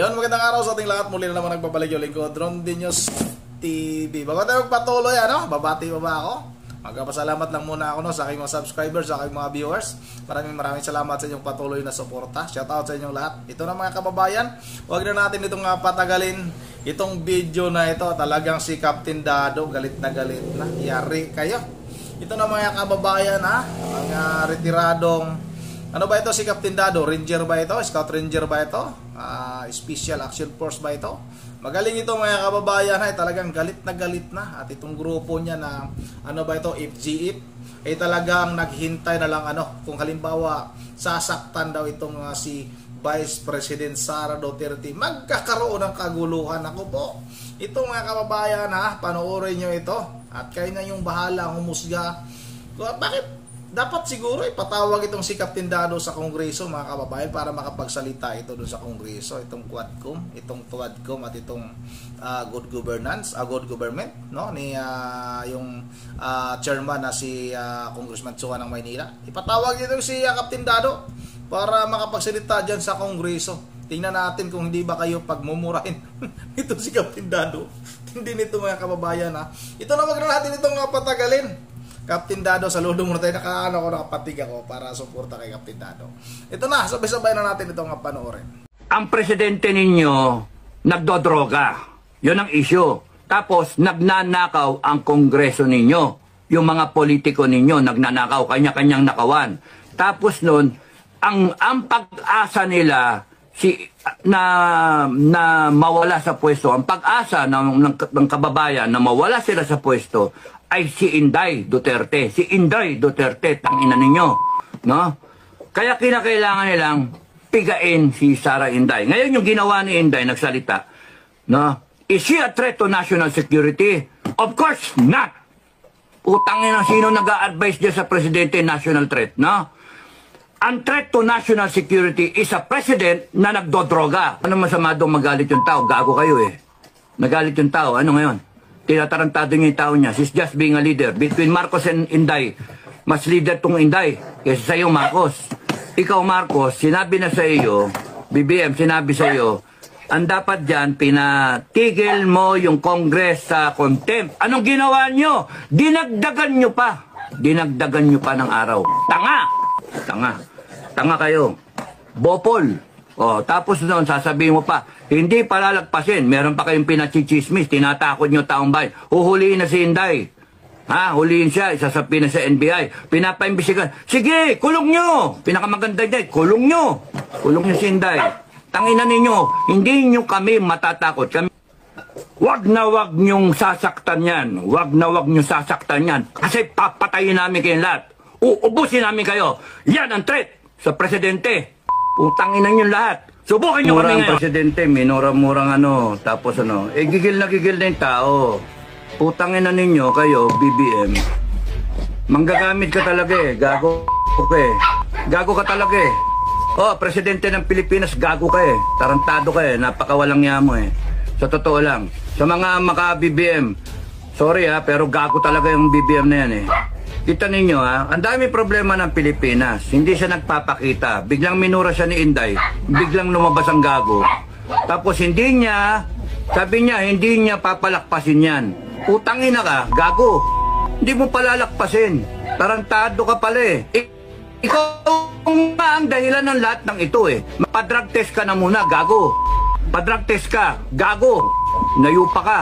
Yun, magandang araw sa ating lahat. Muli na naman nagbabalik yung lingkod Ron Dinos TV. Bago tayo magpatuloy, babati pa ba ako? Magpapasalamat lang muna ako sa aking mga subscribers, sa aking mga viewers. Maraming salamat sa inyong patuloy na suporta. Shoutout sa inyong lahat. Ito na mga kababayan, huwag na natin itong patagalin. Itong video na ito, talagang si Captain Dado, galit na yari kayo. Ito na mga kababayan, mga retiradong, ano ba ito si Captain Dado? Ranger ba ito? Scout Ranger ba ito? Special Action Force ba ito? Magaling ito mga kababayan, talagang galit na. At itong grupo niya na ano ba ito, FGF, ay talagang naghintay na lang kung halimbawa sasaktan daw itong si Vice President Sara Duterte, magkakaroon ng kaguluhan. Ako po, ito mga kababayan, panoorin nyo ito at kayo na yung bahala humusga. Bakit? Dapat siguro ipatawag itong si Captain Dado sa Kongreso mga kababayan para makapagsalita ito doon sa Kongreso, itong Quadcom, itong Tuadcom at itong good governance, good government, no, ni yung chairman na si Congressman Chua ng Maynila. Ipatawag itong si Captain Dado para makapagsalita diyan sa Kongreso. Tingnan natin kung hindi ba kayo pagmumurahin ito si Captain Dado. Hindi nito mga kababayan Ito na, wag na natin itong patagalin. Captain Dado, saludo muna tayo. Nakapatig ako para suporta kay Captain Dado. Ito na, sabay-sabay na natin itong panoorin. Ang presidente ninyo nagdodroga. Yun ang issue. Tapos nagnanakaw ang kongreso ninyo. Yung mga politiko ninyo nagnanakaw, kanya-kanyang nakawan. Tapos nun, ang pag-asa nila na mawala sa pwesto, ang pag-asa ng kababayan na mawala sila sa pwesto ay si Inday Duterte. Si Inday Duterte, tangina ninyo. No? Kaya kinakailangan nilang pigain si Sara Inday. Ngayon yung ginawa ni Inday, nagsalita. No? Is she a threat to national security? Of course not. Utangin na sino nag-a-advise dyan sa presidente national threat. No? Ang threat to national security is a president na nagdodroga. Ano masama doon magalit yung tao? Gago kayo Nagalit yung tao. Ano ngayon? Tinatarantado niya yung tao niya. She's just being a leader. Between Marcos and Inday, mas leader tong Inday kaysa sa iyo, Marcos. Ikaw, Marcos, sinabi na sa iyo, BBM, sinabi sa iyo, ang dapat dyan, pinatigil mo yung Congress sa contempt. Anong ginawa nyo? Dinagdagan nyo pa. Dinagdagan nyo pa ng araw. Tanga kayo. Bopol. Tapos noon, sasabihin mo pa, hindi palalagpasin. Meron pa kayong pinachichismis, tinatakot nyo taong bayan. Huhuliin na si Inday. Huliin siya, isasabihin na sa NBI. Pinapaimbisigan. Sige, kulong nyo. Pinakamaganda niya, kulong nyo. Kulong nyo si Inday. Tanginan ninyo, hindi nyo kami matatakot. Wag na wag nyong sasaktan yan. Wag na wag nyong sasaktan yan. Kasi papatayin namin kayong lahat. Uubusin namin kayo. Yan ang threat sa presidente. Utanginan nyo lahat. Subukan nyo kami ngayon. Presidente, minura-murang tapos gigil na yung tao. Utanginan ninyo kayo, BBM. Manggagamit ka talaga gago ka Gago ka talaga presidente ng Pilipinas, gago ka Tarantado ka napakawalang yamo Sa totoo lang. Sa mga maka-BBM, sorry pero gago talaga yung BBM na yan Kita ninyo ang dami problema ng Pilipinas. Hindi siya nagpapakita. Biglang minura siya ni Inday. Biglang lumabas ang gago. Tapos sabi niya, hindi niya papalakpasin yan. Utangin na ka, gago. Hindi mo palalakpasin. Tarantado ka pala Ikaw nga ang dahilan ng lahat ng ito Mapadrug test ka na muna, gago. Padrug test ka, gago. Nayupa ka.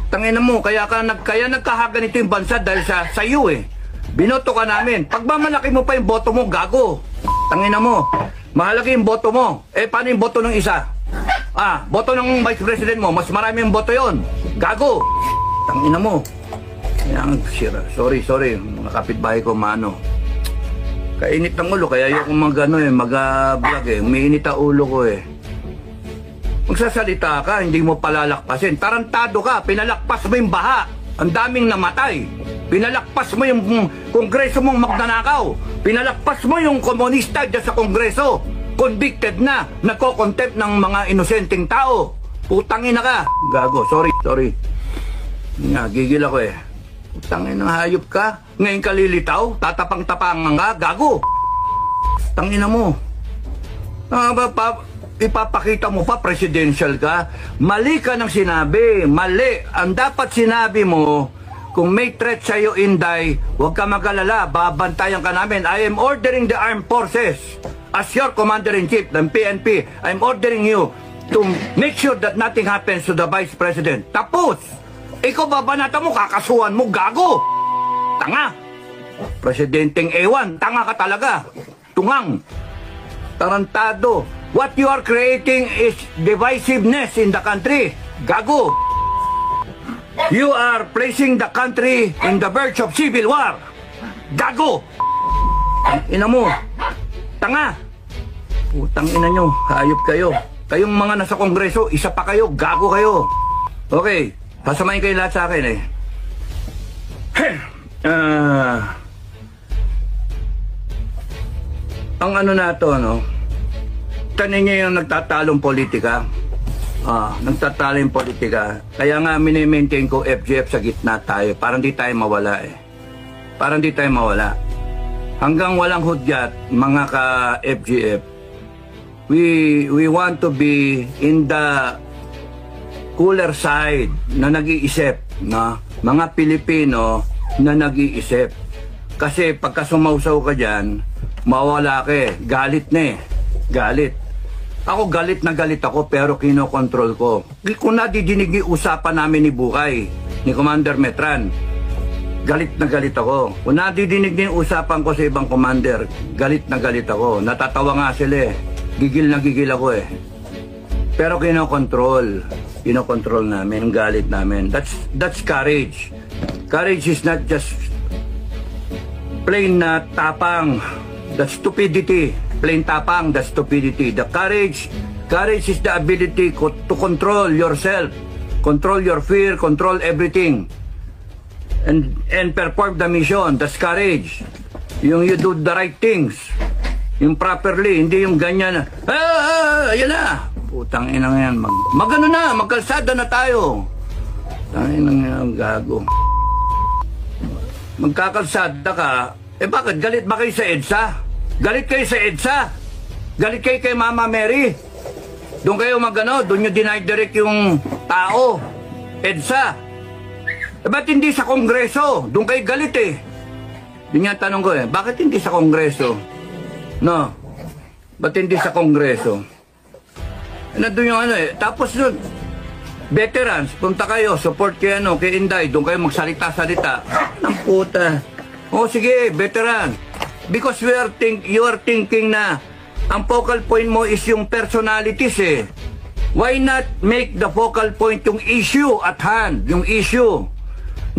Tangina mo, kaya nagkahagan ito yung bansa dahil sa iyo Binoto ka namin. Pagmamalaki mo pa yung boto mo, gago. Tangina mo. Mahalaki yung boto mo. Paano yung boto ng isa? Boto ng Vice President mo, mas marami yung boto yon. Gago. Tangina mo. Sorry. Mga kapitbahay ko, Kainit ng ulo, kaya yung mag-vlog Umiinit ang ulo ko Magsasalita ka, hindi mo palalakpasin. Tarantado ka, pinalakpas mo yung baha. Ang daming namatay. Pinalakpas mo yung kongreso mong magnanakaw. Pinalakpas mo yung komunista dyan sa kongreso. Convicted na, nagko-contempt ng mga inosenteng tao. Putangin na ka. Gago, sorry. Gigil ako Tangin na hayop ka. Ngayon ka lilitaw, tatapang-tapangan ka, gago. Tangina mo. ipapakita mo pa presidential ka? Mali ka ng sinabi. Mali. Ang dapat sinabi mo, kung may threat sa'yo, Inday, huwag ka mag-alala, babantayan ka namin. I am ordering the armed forces as your commander-in-chief ng PNP. I'm ordering you to make sure that nothing happens to the Vice President. Tapos, ikaw babanata mo, kakasuhan mo, gago. Tanga. Presidenteng ewan, tanga ka talaga. Tungang. Tarantado. What you are creating is divisiveness in the country. Gago. You are placing the country in the verge of civil war. Gago. Ina mo. Tanga. Putang ina nyo. Hayop kayo. Kayong mga nasa kongreso, isa pa kayo. Gago kayo. Okay. Pasamahin kayo lahat sa akin eh. Ang ano na to, no? Tanin niyo yung nagtatalong politika. Nagtatalo yung politika. Kaya nga mini-maintain ko FGF sa gitna tayo. Parang di tayo mawala eh. Parang di tayo mawala. Hanggang walang hudyat, mga ka-FGF, we want to be in the cooler side na nag-iisip. No? Mga Pilipino na nag-iisip. Kasi pagka sumausaw ka dyan, mawala ka eh. Galit na eh. Galit. Ako galit na galit ako pero kinokontrol ko. Kung nadidinig yung usapan namin ni Bukay, ni Commander Metran, galit na galit ako. Kung nadidinig yung usapan ko sa ibang commander, galit na galit ako. Natatawa nga sila eh. Gigil na gigil ako eh. Pero kinokontrol. Kinokontrol namin, ang galit namin. That's courage. Courage is not just plain na tapang. That's stupidity. Plain tapang, that's stupidity. The courage is the ability to control yourself, control your fear, control everything, and perform the mission. That's courage. Yung you do the right things, yung properly, hindi yung ganyan na, yan na. Putang inang yan, magano na, magkalsada na tayo. Tangin nang yan, gago. Magkakalsada ka, bakit galit ba kayo sa EDSA? Galit kayo sa EDSA. Galit kayo kay Mama Mary. Doon kayo magano, doon nyo dinay-direct yung tao. EDSA. Ba't hindi sa Kongreso? Doon kayo galit eh. Yun nga tanong ko eh, bakit hindi sa Kongreso? No. Ba't hindi sa Kongreso? Nandun yung ano eh. Tapos doon, veterans, punta kayo, support kayo ano, kay Inday, doon kayo magsalita-salita. Ang puta. O sige, veteran. Because you are thinking na ang focal point mo is yung personalities eh. Why not make the focal point yung issue at hand? Yung issue.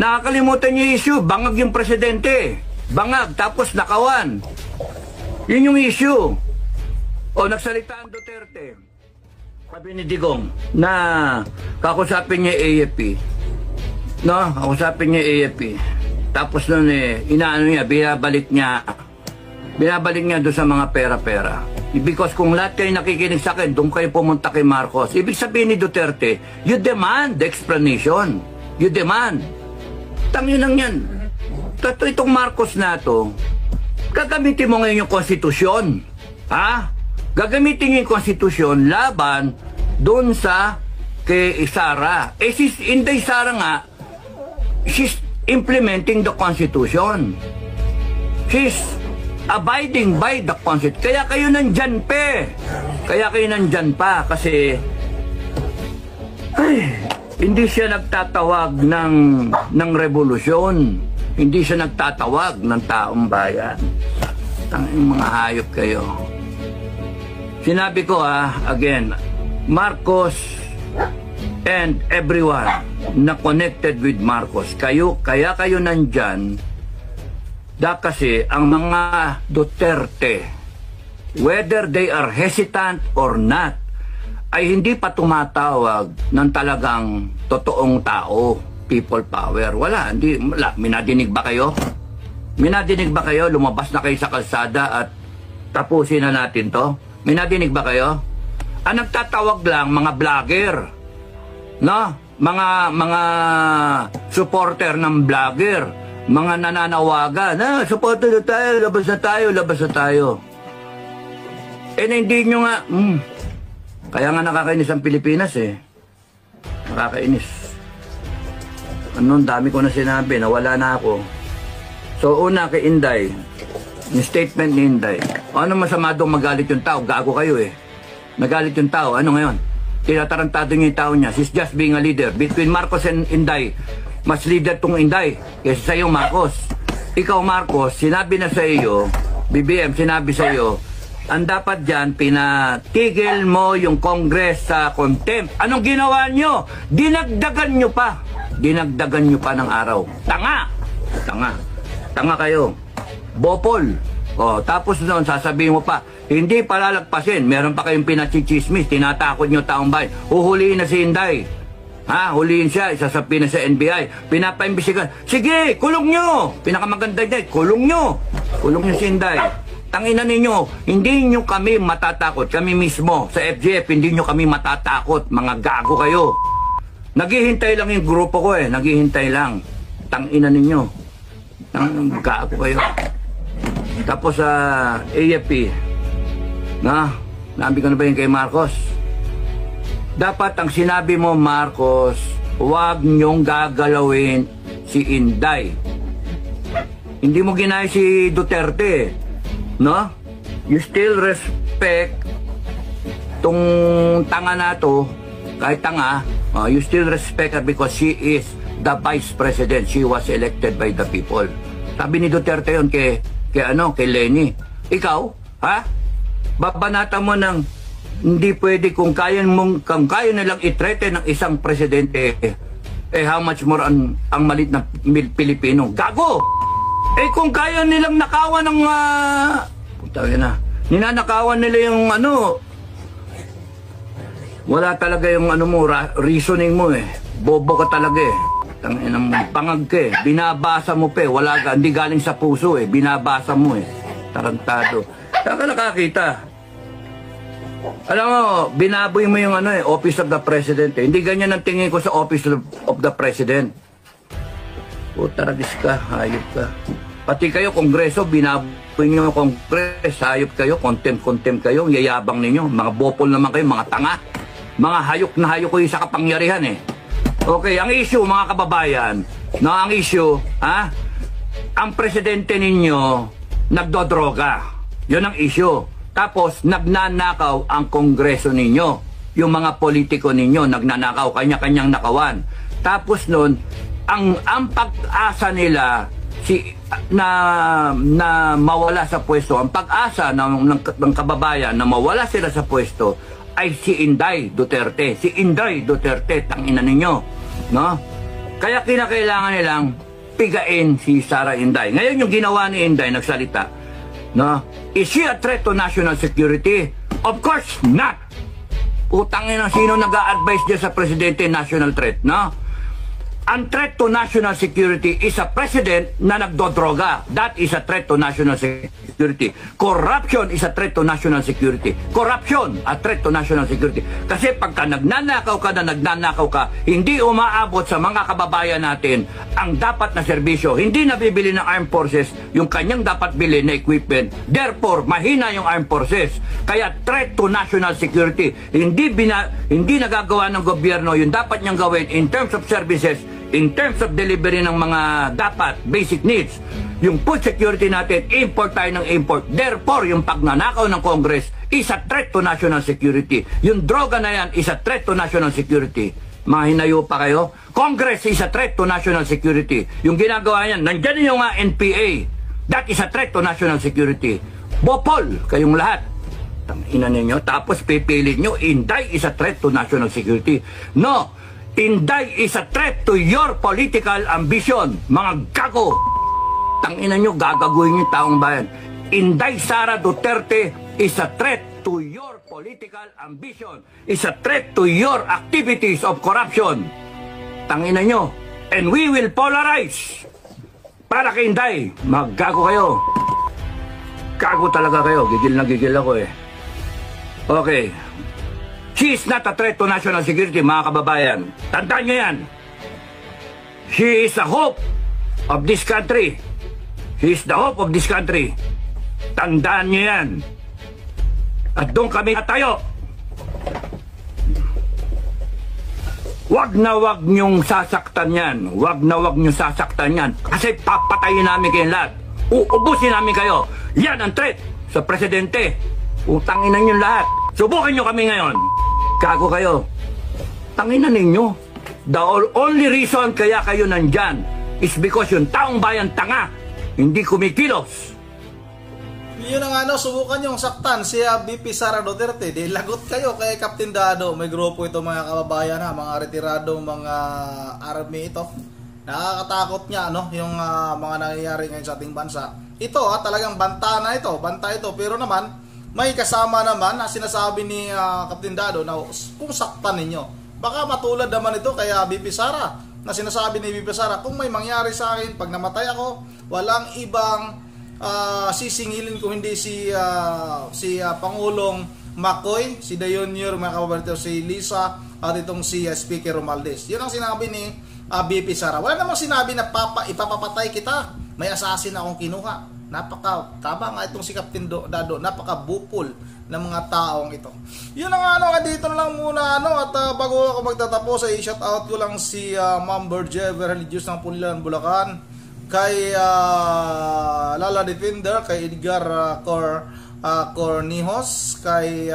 Nakakalimutan yung issue. Bangag yung presidente. Bangag. Tapos nakawan. Yun yung issue. O nagsalita ang Duterte. Sabi ni Digong na kakusapin niya AFP. No? Kakusapin niya AFP. Tapos nun eh, inaano niya, binabalik niya doon sa mga pera-pera. Because kung lahat kayo nakikinig sa akin, doon kayo pumunta kay Marcos. Ibig sabihin ni Duterte, you demand the explanation. You demand. Tangin lang yan. Itong Marcos na to, gagamitin mo ngayon yung konstitusyon. Ha? Gagamitin niyo yung konstitusyon laban doon sa kay Sara. Eh si Inday Sara nga, she's implementing the constitution. She's abiding by the constitution. Kaya kayo nandyan pa. Kasi hindi siya nagtatawag ng revolusyon. Hindi siya nagtatawag ng taong bayan. Tanging mga hayop kayo. Sinabi ko again, Marcos and everyone na connected with Marcos, kaya kayo nandyan. Kasi ang mga Duterte, whether they are hesitant or not, ay hindi pa tumatawag ng talagang totoong tao, people power. Wala. Minadinig ba kayo? Minadinig ba kayo? Lumabas na kayo sa kalsada at tapusin na natin to? Minadinig ba kayo? Ang nagtatawag lang, mga vlogger. No? Mga supporter ng vlogger. Mga nananawagan, supporter na tayo, labas na tayo. Eh, hindi nyo nga, Kaya nga nakakainis ang Pilipinas eh. Nakakainis. Anong dami ko na sinabi, nawala na ako. So una kay Inday, yung statement ni Inday. Ano masama doon magalit yung tao? Gago kayo eh. Nagalit yung tao. Ano ngayon? Tinatarantado niya yung tao niya. She's just being a leader. Between Marcos and Inday, mas leader tong Inday kaysa sa iyo, Marcos. Ikaw, Marcos, sinabi na sa iyo, BBM, sinabi sa iyo, ang dapat dyan, pinatigil mo yung Congress sa contempt. Anong ginawa nyo? Dinagdagan nyo pa. Dinagdagan nyo pa ng araw. Tanga! Tanga. Tanga kayo. Bopol. O, tapos noon, sasabihin mo pa, hindi palalagpasin. Meron pa kayong pinachichismis. Tinatakot nyo taong bayan. Huhuliin na si Inday. Ha? Huliin siya. Isasapin na sa NBI. Pinapaimbisigan. Sige, kulong nyo. Pinakamaganda niya, kulong nyo. Kulong nyo si Inday. Tangina ninyo, hindi nyo kami matatakot. Kami mismo sa FGF, hindi nyo kami matatakot. Mga gago kayo. Naghihintay lang yung grupo ko eh. Naghihintay lang. Tangina ninyo. Gago kayo. Tapos sa AFP, nabi ko na ba yun kay Marcos? Dapat ang sinabi mo, Marcos, huwag nyong gagalawin si Inday. Hindi mo ginaya si Duterte. No? You still respect tong tanga na to, kahit tanga, you still respect her because she is the vice president. She was elected by the people. Sabi ni Duterte yun kay Lenny. Ikaw, ha? Babanata mo ng hindi pwede kung kaya nilang i-threaten ng isang presidente, how much more ang malit na Pilipino. Gago! Kung kaya nilang nakawan ng ninanakawan nila yung wala talaga yung reasoning mo eh. Bobo ka talaga eh. Pangag ka eh. Binabasa mo pa eh. Wala ka, hindi galing sa puso eh. Binabasa mo eh. Tarantado. Saan ka nakakita? Alam mo, binaboy mo yung Office of the President eh. Hindi ganyan ang tingin ko sa Office of the President. Taragis ka, hayop ka. Pati kayo, Kongreso, binaboy nyo yung Kongres, hayop kayo, contempt kayo, yayabang ninyo. Mga bopol naman kayo, mga tanga. Mga hayok na hayok kayo sa kapangyarihan eh. Okay, ang issue, mga kababayan, ang issue, ang presidente ninyo nagdodroga. Yun ang issue. Tapos, nagnanakaw ang Kongreso ninyo. Yung mga politiko ninyo, nagnanakaw, kanya-kanyang nakawan. Tapos nun, ang pag-asa nila na mawala sa pwesto, ang pag-asa ng kababayan na mawala sila sa pwesto ay si Inday Duterte. Si Inday Duterte, tangina ninyo, no? Kaya kinakailangan nilang pigain si Sara Inday. Ngayon yung ginawa ni Inday, nagsalita, no? Is she a threat to national security? Of course not. Utangin na sino nag-a-advise diyan sa presidente, national threat, no? Ang threat to national security is a president na nagdodroga. That is a threat to national security. Corruption is a threat to national security. Corruption, a threat to national security. Kasi pagka nagnanakaw ka, hindi umaabot sa mga kababayan natin ang dapat na serbisyo. Hindi nabibili ng armed forces yung kanyang dapat bilhin na equipment. Therefore, mahina yung armed forces. Kaya threat to national security. Hindi nagagawa ng gobyerno yung dapat niyang gawin in terms of services, in terms of delivery ng mga dapat basic needs. Yung food security natin, import tayo ng import. Therefore, yung pagnanakaw ng Congress is a threat to national security. Yung droga na yan is a threat to national security. Mga hinayo pa kayo? Congress is a threat to national security. Yung ginagawa yan, nandyan yung NPA. That is a threat to national security. Bopol, kayong lahat. Tangina ninyo. Tapos pipilit nyo, Inday is a threat to national security. No! Inday is a threat to your political ambition. Mga gago. Tangina nyo, gagaguhin yung taong bayan. Inday Sara Duterte is a threat to your political ambition. Is a threat to your activities of corruption. Tangina nyo. And we will polarize. Para kay Inday. Mga gago kayo. Gago talaga kayo. Gigil na gigil ako eh. Okay. She is not a threat to national security, mga kababayan. Tandaan nyo yan. She is the hope of this country. She is the hope of this country. Tandaan nyo yan. At doon kami tayo. wag na wag niyong sasaktan yan. Wag na wag niyong sasaktan yan. Kasi papatayin namin kayong lahat. Uubusin namin kayo. Yan ang threat sa presidente. Utangin na niyo lahat. Subukan niyo kami ngayon. Gago kayo. Tanginan ninyo. The only reason kaya kayo nandyan is because yung taong bayan tanga, hindi kumikilos. Yun ang subukan yung saktan si VP Sara Duterte. Di lagot kayo kay Captain Dado. May grupo ito mga kababayan mga retiradong mga army ito. Nakakatakot niya yung mga nangyayari ngayon sa ating bansa. Ito talagang banta ito. Pero naman may kasama naman na sinasabi ni Captain Dado na kung saktan ninyo. Baka matulad naman ito kaya VP Sara na sinasabi ni VP Sara, kung may mangyari sa akin pag namatay ako, walang ibang sisingilin ko hindi si Pangulong Macoy, si De Junior, mga kababayan, si Lisa at itong si Speaker Romualdez. Yun ang sinabi ni VP Sara. Wala namang sinabi na ipapapatay kita. May assassin akong kinuha. Tama nga itong si Captain Dado, napaka-bupol ng mga taong ito. Yun ang dito na lang muna at bago ako magtatapos ay shout out ko lang si Ma'am Berger Religious ng Pulilan, Bulacan, kay Lala Defender, kay Edgar Cornijos, kay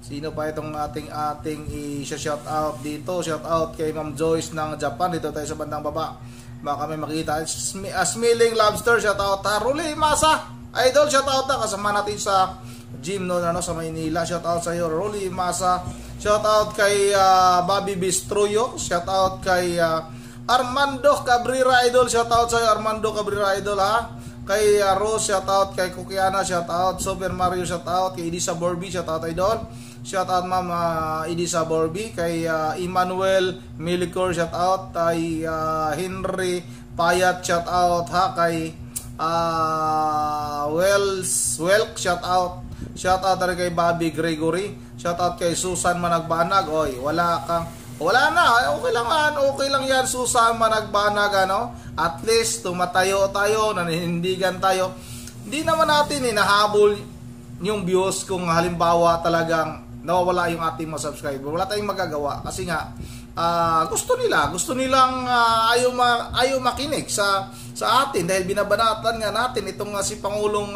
sino pa itong ating i-shout out dito. Shout out kay Ma'am Joyce ng Japan, dito tayo sa bandang baba. Baka may makita. Smiling Lobster, shout out. Ruli Masa, idol, shout out kasama natin sa gym sa Maynila. Shout out sa iyo, Ruli Masa. Shout out kay Bobby Bistroyo. Shout out kay Armando Cabrera, idol. Shout out sa iyo, Armando Cabrera, idol Kay Rose, shout out. Kay Kukiana, shout out. Super Mario, shout out. Kay Edisa Borby, shout out, idol. Shout out Ma'am Edisa Borby. Kay Emmanuel Milicor, shout out. Kay Henry Payat, shout out Kay Welk, shout out. Shout out rin kay Bobby Gregory. Shout out kay Susan Managbanag. Oy, wala na. Okay lang yan, Susan Managbanag, At least tumatayo tayo, naninindigan tayo. Hindi naman natin hinahabol yung views kung halimbawa talagang nawawala yung ating mga subscriber. Wala tayong magagawa kasi nga gusto nilang ayaw makinig sa atin dahil binabanatan nga natin itong si Pangulong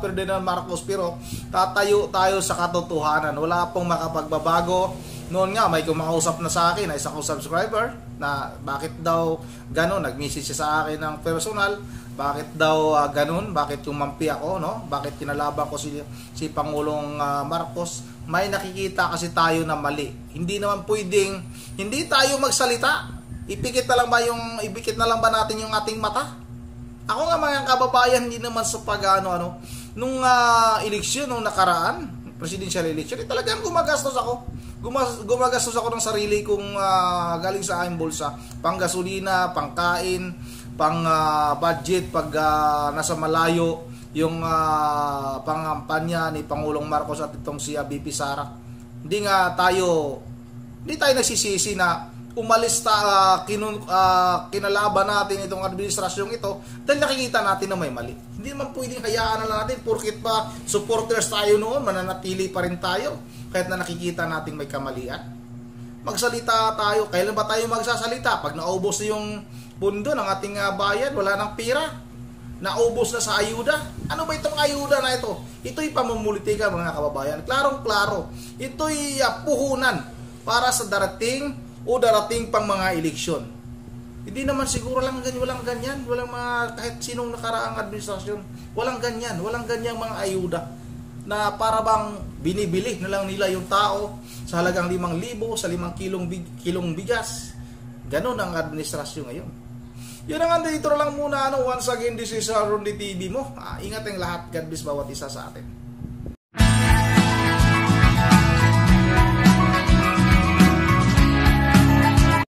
Ferdinand Marcos, pero tatayo tayo sa katotohanan. Wala pong makapagbabago. Noon nga may kumakausap na sa akin, isa kong subscriber, na bakit daw ganun, nag-message siya sa akin ng personal, bakit daw ganun, bakit kumampi ako, bakit kinalaban ko si Pangulong Marcos. May nakikita kasi tayo na mali. Hindi naman pwedeng hindi tayo magsalita. Ibikit na lang ba natin yung ating mata? Ako nga mga kababayan, hindi naman sa nung eleksyon, nung nakaraan, presidential election, talagang gumagastos ako. Gumagastos ako ng sarili kong galing sa aking bulsa. Pang gasolina, pang kain, pang budget pag nasa malayo yung pangampanya ni Pangulong Marcos at itong si VP Sara. Hindi tayo nagsisisi na umalis kinalaban natin itong administrasyong ito dahil nakikita natin na may mali. Hindi naman pwedeng hayaan na lang natin porkit pa supporters tayo noon, mananatili pa rin tayo kahit na nakikita natin may kamalian. Magsalita tayo. Kailan ba tayo magsasalita? Pag naubos na yung pundo ng ating bayan, wala nang pira, naubos na sa ayuda. Ano ba itong ayuda na ito? Ito'y pamumulitika mga kababayan. Klarong-klaro. Ito'y puhunan para sa darating pang mga eleksyon. Hindi naman siguro walang ganyan. Walang kahit sinong nakaraang administrasyon. Walang ganyang mga ayuda na para bang binibili na lang nila yung tao sa halagang 5,000 sa 5 kilong bigas. Ganon ang administrasyon ngayon. Yun ang dito lang muna. Once again, this is Rondy TV mo. Ingat ang lahat. God bless bawat isa sa atin.